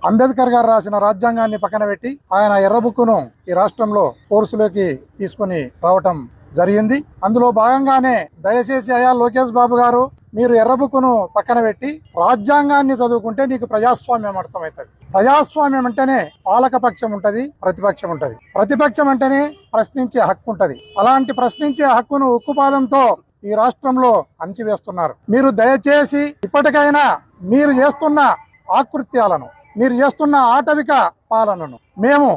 అంబేద్కర్ గారు రాసిన రాజ్యాంగాన్ని పక్కన పెట్టి ఆయన ఎర్ర బుక్కును ఈ రాష్ట్రంలో ఫోర్సులోకి తీసుకుని రావటం జరిగింది. అందులో భాగంగానే దయచేసి అయ్యా లోకేష్ బాబు గారు, మీరు ఎర్ర బుక్కును పక్కన పెట్టి రాజ్యాంగాన్ని చదువుకుంటే నీకు ప్రజాస్వామ్యం అర్థమవుతుంది. ప్రజాస్వామ్యం అంటేనే పాలక పక్షం ఉంటది, ప్రతిపక్షం ఉంటది. ప్రతిపక్షం అంటేనే ప్రశ్నించే హక్కు ఉంటది. అలాంటి ప్రశ్నించే హక్కును ఉక్కుపాదంతో ఈ రాష్ట్రంలో అణచివేస్తున్నారు. మీరు దయచేసి ఇప్పటికైనా మీరు చేస్తున్న ఆకృత్యాలను, మీరు చేస్తున్న ఆటవిక పాలనను మేము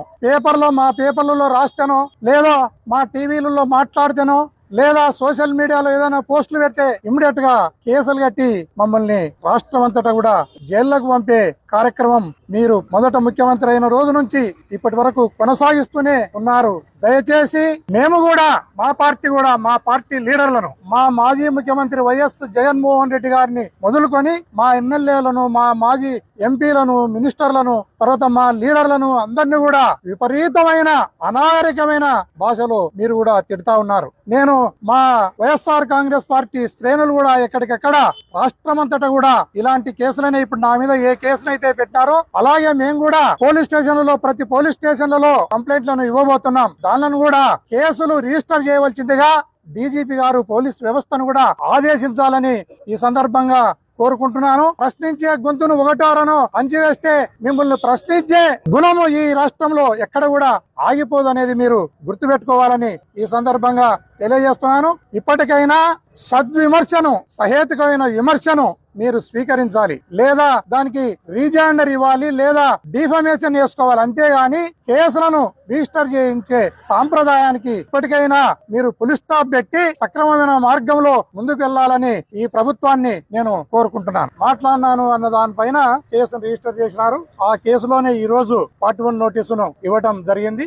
మా పేపర్లలో రాస్తేనో, లేదా మా టీవీలలో మాట్లాడితేనో, లేదా సోషల్ మీడియాలో ఏదైనా పోస్టులు పెడితే ఇమ్మీడియట్ గా కేసులు కట్టి మమ్మల్ని రాష్ట్రం అంతటా కూడా జైళ్లకు పంపే కార్యక్రమం మీరు మొదట ముఖ్యమంత్రి అయిన రోజు నుంచి ఇప్పటి వరకు కొనసాగిస్తూనే ఉన్నారు. దయచేసి మేము కూడా మా పార్టీ లీడర్లను, మా మాజీ ముఖ్యమంత్రి వైఎస్ జగన్మోహన్ రెడ్డి గారిని మొదలుకొని మా ఎమ్మెల్యేలను, మా మాజీ ఎంపీలను, మినిస్టర్లను, తర్వాత మా లీడర్లను అందరినీ కూడా విపరీతమైన అనాగరికమైన భాషలో మీరు కూడా తిడతా ఉన్నారు. నేను మా వైఎస్ఆర్ కాంగ్రెస్ పార్టీ శ్రేణులు కూడా ఎక్కడికెక్కడ రాష్ట్రం అంతటా కూడా ఇలాంటి కేసులనే, ఇప్పుడు నా మీద ఏ కేసునైతే పెట్టారో అలాగే మేము కూడా ప్రతి పోలీస్ స్టేషన్లలో కంప్లైంట్లను ఇవ్వబోతున్నాం. దానిలను కూడా కేసులు రిజిస్టర్ చేయవలసిందిగా డీజీపీ గారు పోలీస్ వ్యవస్థను కూడా ఆదేశించాలని ఈ సందర్భంగా కోరుకుంటున్నాను. ప్రశ్నించే గొంతును ఒకటారనో అంచివేస్తే మిమ్మల్ని ప్రశ్నించే గుణము ఈ రాష్ట్రంలో ఎక్కడ కూడా ఆగిపోదనేది మీరు గుర్తుపెట్టుకోవాలని ఈ సందర్భంగా తెలియజేస్తున్నాను. ఇప్పటికైనా సద్విమర్శను, సహేతుకమైన విమర్శను మీరు స్వీకరించాలి, లేదా దానికి రీజాండర్ ఇవ్వాలి, లేదా డిఫమేషన్ చేసుకోవాలి. అంతేగాని కేసులను రిజిస్టర్ చేయించే సాంప్రదాయానికి ఇప్పటికైనా మీరు ఫుల్ స్టాప్ పెట్టి సక్రమమైన మార్గంలో ముందుకు వెళ్లాలని ఈ ప్రభుత్వాన్ని నేను కోరుకుంటున్నాను. మాట్లాడినాను అన్న దానిపైన కేసును రిజిస్టర్ చేసినారు. ఆ కేసులోనే ఈ రోజు 41 నోటీసును ఇవ్వటం జరిగింది.